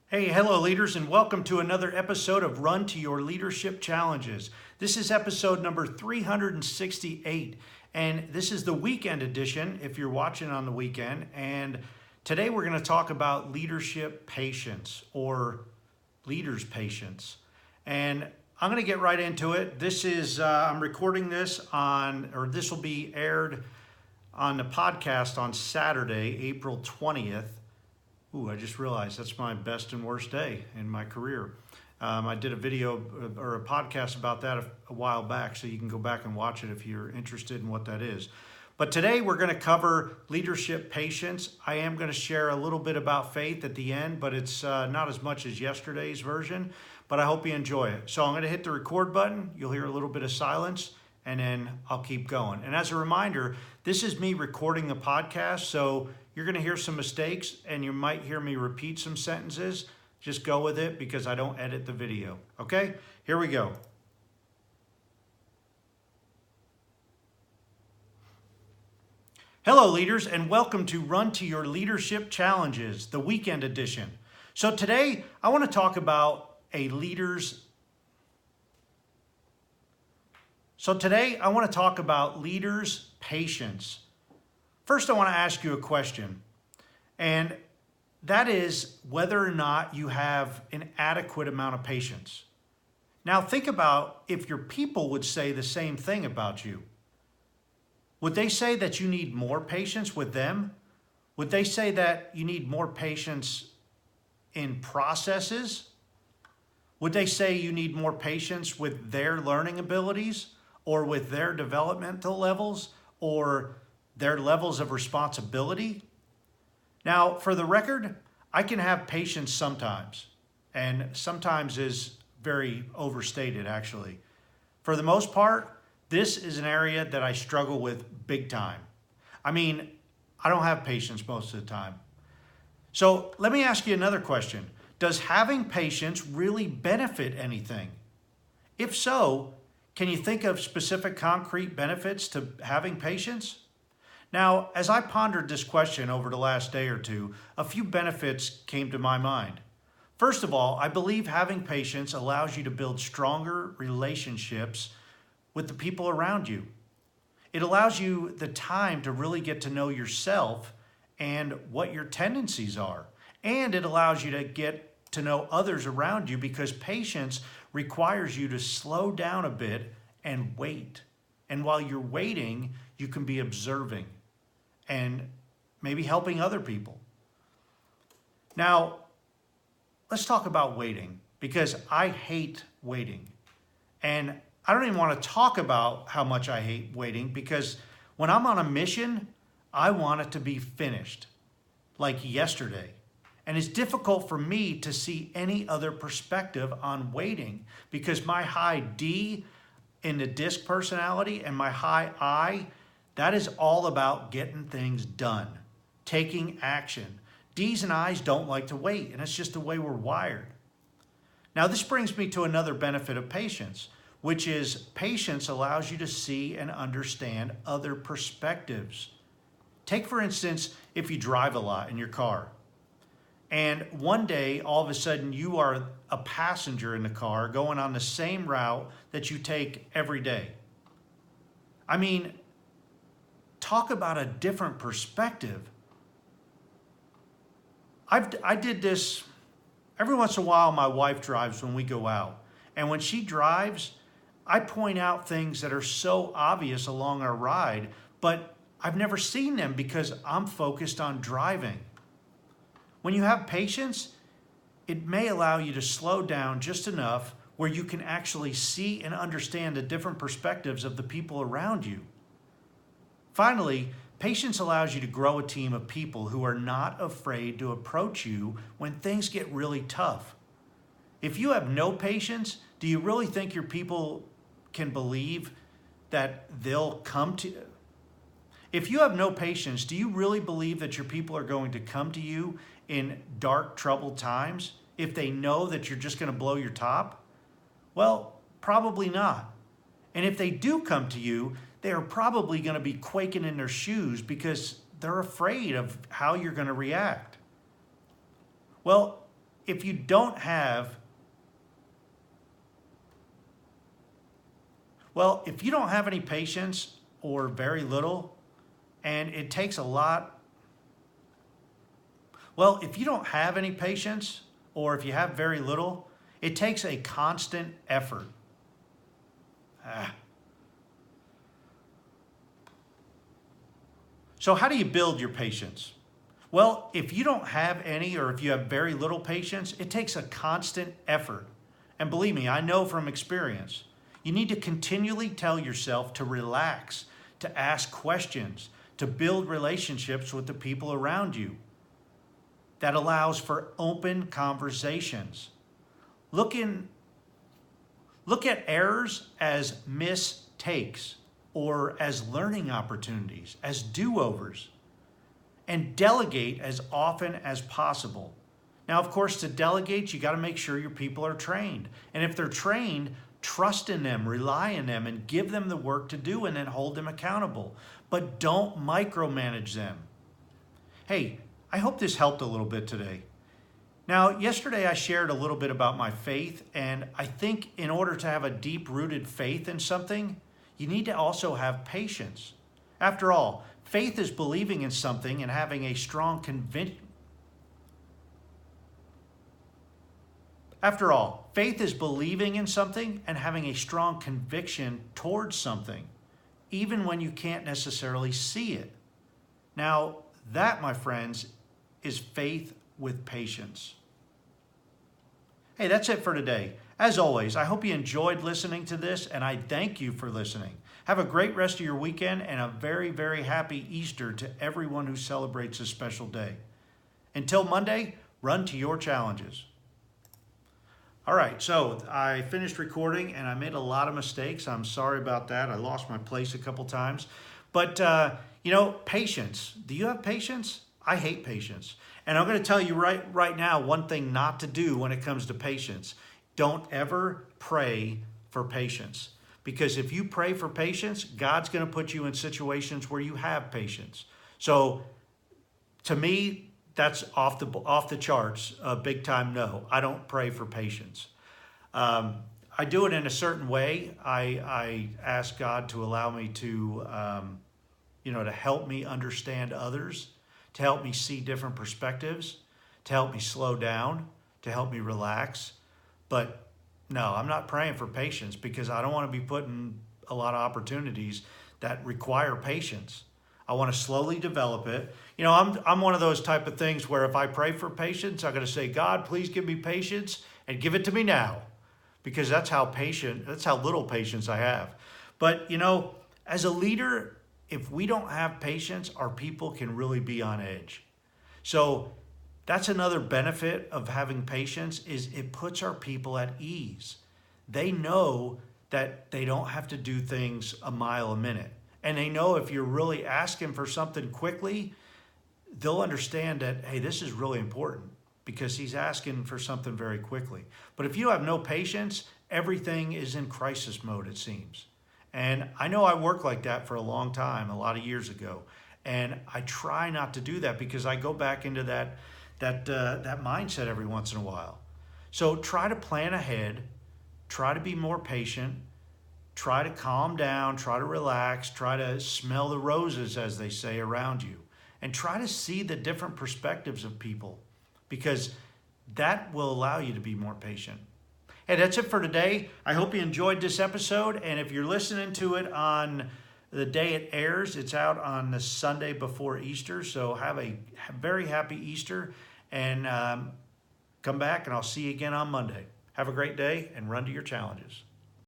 Hey, hello leaders, and welcome to another episode of Run to Your Leadership Challenges. This is episode number 368, and this is the weekend edition if you're watching on the weekend. And today we're going to talk about leadership patience or leaders' patience. And I'm going to get right into it. I'm recording this this will be aired on the podcast on Saturday, April 20th. Ooh, I just realized that's my best and worst day in my career. I did a video or a podcast about that a while back, so you can go back and watch it if you're interested in what that is. But today we're going to cover leadership patience. I am going to share a little bit about faith at the end, but it's not as much as yesterday's version, but I hope you enjoy it. So I'm going to hit the record button. You'll hear a little bit of silence, and then I'll keep going. And as a reminder, this is me recording the podcast, so you're going to hear some mistakes and you might hear me repeat some sentences. Just go with it because I don't edit the video. Okay, here we go. Hello leaders, and welcome to Run to Your Leadership Challenges, the weekend edition. So today I want to talk about leaders' patience. First, I want to ask you a question, and that is whether or not you have an adequate amount of patience. Now, think about if your people would say the same thing about you. Would they say that you need more patience with them? Would they say that you need more patience in processes? Would they say you need more patience with their learning abilities or with their developmental levels or their levels of responsibility? Now, for the record, I can have patience sometimes, and sometimes is very overstated, actually. For the most part, this is an area that I struggle with big time. I mean, I don't have patience most of the time. So let me ask you another question. Does having patience really benefit anything? If so, can you think of specific concrete benefits to having patience? Now, as I pondered this question over the last day or two, a few benefits came to my mind. First of all, I believe having patience allows you to build stronger relationships with the people around you. It allows you the time to really get to know yourself and what your tendencies are. And it allows you to get to know others around you because patience requires you to slow down a bit and wait. And while you're waiting, you can be observing and maybe helping other people. Now, let's talk about waiting because I hate waiting. And I don't even want to talk about how much I hate waiting because when I'm on a mission, I want it to be finished, like yesterday. And it's difficult for me to see any other perspective on waiting because my high D in the DISC personality and my high I, that is all about getting things done, taking action. D's and I's don't like to wait, and it's just the way we're wired. Now, this brings me to another benefit of patience, which is patience allows you to see and understand other perspectives. Take, for instance, if you drive a lot in your car, and one day, all of a sudden, you are a passenger in the car going on the same route that you take every day. I mean, talk about a different perspective. I did this every once in a while. My wife drives when we go out, and when she drives, I point out things that are so obvious along our ride, but I've never seen them because I'm focused on driving. When you have patience, it may allow you to slow down just enough where you can actually see and understand the different perspectives of the people around you. Finally, patience allows you to grow a team of people who are not afraid to approach you when things get really tough. If you have no patience, do you really think your people can believe that they'll come to you? If you have no patience, do you really believe that your people are going to come to you in dark, troubled times if they know that you're just going to blow your top? Well, probably not. And if they do come to you, they are probably going to be quaking in their shoes because they're afraid of how you're going to react. Well, if you don't have, if you don't have any patience or very little, and it takes a lot, if you don't have any patience or if you have very little, it takes a constant effort. So how do you build your patience? Well, if you don't have any or if you have very little patience, it takes a constant effort. And believe me, I know from experience, you need to continually tell yourself to relax, to ask questions, to build relationships with the people around you. That allows for open conversations. Look at errors as mistakes or as learning opportunities, as do-overs, and delegate as often as possible. Now, of course, to delegate, you got to make sure your people are trained. And if they're trained, trust in them, rely on them, and give them the work to do and then hold them accountable. But don't micromanage them. Hey, I hope this helped a little bit today. Now, yesterday I shared a little bit about my faith, and I think in order to have a deep-rooted faith in something, you need to also have patience. After all, faith is believing in something and having a strong conviction. After all, faith is believing in something and having a strong conviction towards something, even when you can't necessarily see it. Now, that, my friends, is faith with patience. Hey, that's it for today. As always, I hope you enjoyed listening to this, and I thank you for listening. Have a great rest of your weekend and a very, very happy Easter to everyone who celebrates this special day. Until Monday, run to your challenges. All right, so I finished recording and I made a lot of mistakes. I'm sorry about that. I lost my place a couple times. But, patience. Do you have patience? I hate patience. And I'm going to tell you right now one thing not to do when it comes to patience. Don't ever pray for patience. Because if you pray for patience, God's going to put you in situations where you have patience. So to me, that's off the charts, a big time no. I don't pray for patience. I do it in a certain way. I ask God to allow me to help me understand others, to help me see different perspectives, to help me slow down, to help me relax. But no, I'm not praying for patience because I don't want to be put in a lot of opportunities that require patience. I want to slowly develop it. I'm one of those type of things where if I pray for patience, I'm going to say, God, please give me patience and give it to me now. Because that's how little patience I have. But, as a leader, if we don't have patience, our people can really be on edge. So that's another benefit of having patience is it puts our people at ease. They know that they don't have to do things a mile a minute. And they know if you're really asking for something quickly, they'll understand that, hey, this is really important because he's asking for something very quickly. But if you have no patience, everything is in crisis mode, it seems. And I know I worked like that for a long time, a lot of years ago. And I try not to do that because I go back into that mindset every once in a while. So try to plan ahead, try to be more patient, try to calm down, try to relax, try to smell the roses, as they say, around you, and try to see the different perspectives of people because that will allow you to be more patient. Hey, that's it for today. I hope you enjoyed this episode, and if you're listening to it on the day it airs, it's out on the Sunday before Easter, so have a very happy Easter, and come back, and I'll see you again on Monday. Have a great day, and run to your challenges.